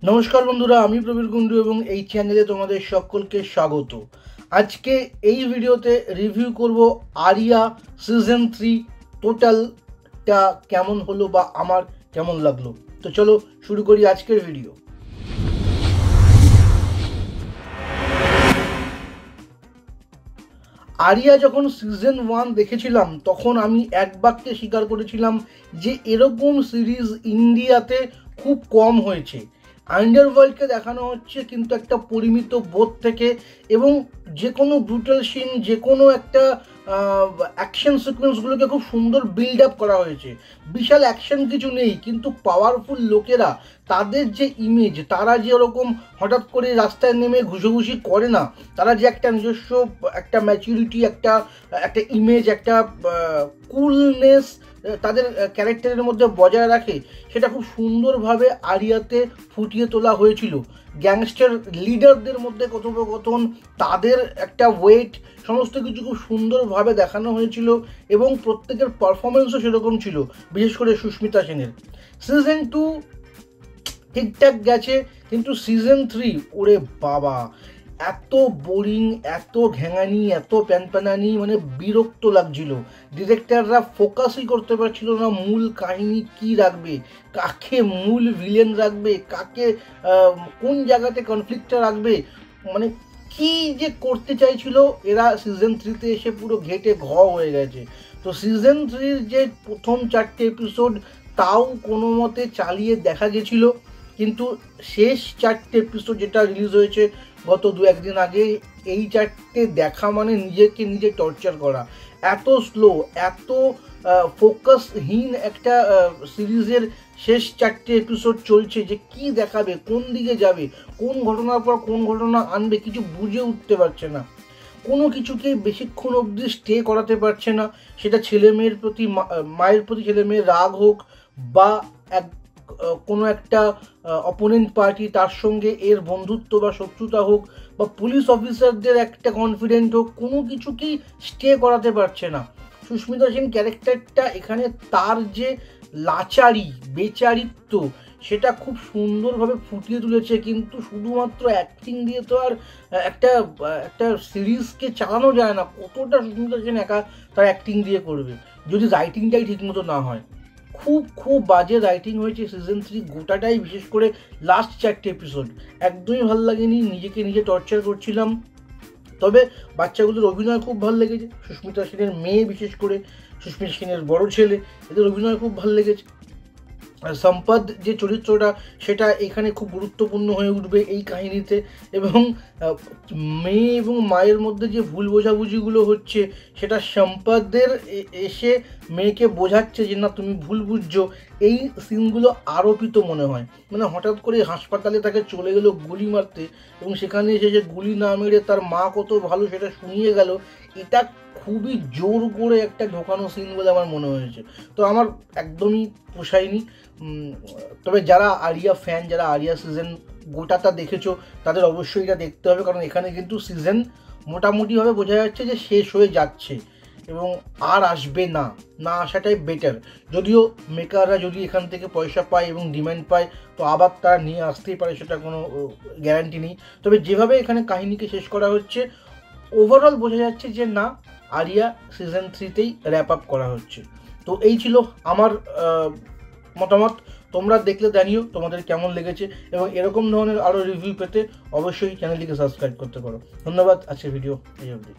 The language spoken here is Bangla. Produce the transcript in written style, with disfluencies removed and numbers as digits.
নমস্কার বন্ধুরা, আমি প্রবীর কুণ্ডু এবং এই চ্যানেলে তোমাদের সকলকে স্বাগত। আজকে এই ভিডিওতে রিভিউ করব আরিয়া সিজন 3 টোটালটা কেমন হলো বা আমার কেমন লাগলো। তো চলো শুরু করি আজকের ভিডিও। আরিয়া যখন সিজন 1 দেখেছিলাম তখন আমি এক বাক্যে স্বীকার করেছিলাম যে এরকম সিরিজ ইন্ডিয়াতে খুব কম হয়েছে। আন্ডারওয়ার্ল্ডকে দেখানো হচ্ছে কিন্তু একটা পরিমিত বোধ থেকে, এবং যে কোনো ব্রুটাল সিন, যে কোনো একটা অ্যাকশন সিকোয়েন্সগুলোকে খুব সুন্দর বিল্ড আপ করা হয়েছে। বিশাল অ্যাকশন কিছু নেই, কিন্তু পাওয়ারফুল লোকেরা, তাদের যে ইমেজ, তারা যে ওরকম হঠাৎ করে রাস্তায় নেমে ঘুষোঘুষি করে না, তারা যে একটা নিজস্ব একটা ম্যাচুরিটি, একটা ইমেজ, একটা কুলনেস তাদের ক্যারেক্টারের মধ্যে বজায় রাখে, সেটা খুব সুন্দরভাবে আরিয়াতে ফুটিয়ে তোলা হয়েছিল। গ্যাংস্টার লিডারদের মধ্যে কথোপকথন, তাদের একটা ওয়েট, সমস্ত কিছু খুব সুন্দরভাবে দেখানো হয়েছিল এবং প্রত্যেকের পারফরমেন্সও সেরকম ছিল, বিশেষ করে সুস্মিতা সেনের। সিজন 2 ঠিকঠাক গেছে, কিন্তু সিজন 3 ওরে বাবা, এত বোরিং, এত ঘ্যাঙানি, এত প্যানপ্যানানি, মানে বিরক্ত লাগছিল। ডিরেক্টররা ফোকাসই করতে পারছিল না মূল কাহিনী কি রাখবে, কাকে মূল ভিলেন রাখবে, কাকে কোন জায়গাতে কনফ্লিক্টটা রাখবে, মানে কি যে করতে চাইছিল এরা সিজন 3তে এসে পুরো ঘেটে হয়ে গেছে। তো সিজন 3-র যে প্রথম 4টে এপিসোড তাও কোনো মতে চালিয়ে দেখা গেছিল, কিন্তু শেষ 4টে এপিসোড যেটা রিলিজ হয়েছে গত 2-1 দিন আগে, এই 4টে দেখা মানে নিজেকে নিজে টর্চার করা। এত স্লো, এত ফোকাসহীন একটা সিরিজের শেষ 4টে এপিসোড চলছে যে কি দেখাবে, কোন দিকে যাবে, কোন ঘটনার পর কোন ঘটনা আনবে, কিছু বুঝে উঠতে পারছে না। কোনো কিছুকে বেশিক্ষণ অবধি স্টে করাতে পারছে না, সেটা ছেলে মেয়ের প্রতি, মায়ের প্রতি ছেলে মেয়ের রাগ হোক, বা কোনো একটা অপোনেন্ট পার্টি তার সঙ্গে এর বন্ধুত্ব বা শত্রুতা হোক, বা পুলিশ অফিসারদের একটা কনফিডেন্ট হোক, কোনো কিছুকেই স্টে করাতে পারছে না। সুস্মিতা সেন ক্যারেক্টারটা এখানে তার যে লাচারি, বেচারিত্ব, সেটা খুব সুন্দরভাবে ফুটিয়ে তুলেছে। কিন্তু শুধুমাত্র অ্যাক্টিং দিয়ে তো আর একটা সিরিজকে চালানো যায় না। কতটা সুস্মিতা সেন একা তার অ্যাক্টিং দিয়ে করবে যদি রাইটিংটাই ঠিকমতো না হয়। খুব বাজে রাইটিং হয়েছে সিজন 3 গোটাটাই, বিশেষ করে লাস্ট 4টে এপিসোড একদমই ভালো লাগেনি, নিজেকে নিজে টর্চার করছিলাম। তবে বাচ্চাগুলোর অভিনয় খুব ভালো লেগেছে, সুস্মিতা সেনের মেয়ে, বিশেষ করে সুস্মিতা সেনের বড় ছেলে, এদের অভিনয় খুব ভালো লেগেছে। সম্পদ যে চরিত্রটা, সেটা এখানে খুব গুরুত্বপূর্ণ হয়ে উঠবে এই কাহিনীতে। এবং মেয়ে এবং মায়ের মধ্যে যে ভুল বোঝাবুঝিগুলো হচ্ছে, সেটা সম্পদের এসে মেয়েকে বোঝাচ্ছে যে না তুমি ভুল বুঝছো, এই সিনগুলো আরোপিত মনে হয়। মানে হঠাৎ করে হাসপাতালে তাকে চলে গেল গুলি মারতে, এবং সেখানে এসে যে গুলি না মেরে তার মা কত ভালো সেটা শুনিয়ে গেল, এটা খুবই জোর করে একটা ঢোকানো সিন বলে আমার মনে হয়েছে। তো আমার একদমই পোষায়নি। তবে যারা আরিয়া ফ্যান, যারা আরিয়া সিজন গোটাটা দেখেছো, তাদের অবশ্যই এটা দেখতে হবে, কারণ এখানে কিন্তু সিজন মোটামুটিভাবে বোঝা যাচ্ছে যে শেষ হয়ে যাচ্ছে এবং আর আসবে না, না আসাটাই বেটার। যদিও মেকাররা যদি এখান থেকে পয়সা পায় এবং ডিমান্ড পায়, তো আবার তারা নিয়ে আসতেই পারে, সেটা কোনো গ্যারান্টি নেই। তবে যেভাবে এখানে কাহিনীকে শেষ করা হচ্ছে, ওভারঅল বোঝা যাচ্ছে যে না, আরিয়া সিজন 3তেই র্যাপ আপ করা হচ্ছে। তো এই ছিল আমার মতামত। তোমরা দেখলে জানিও তোমাদের কেমন লেগেছে, এবং এরকম ধরনের আরও রিভিউ পেতে অবশ্যই চ্যানেলটিকে সাবস্ক্রাইব করতে পারো। ধন্যবাদ, আজকের ভিডিও এই অবধি।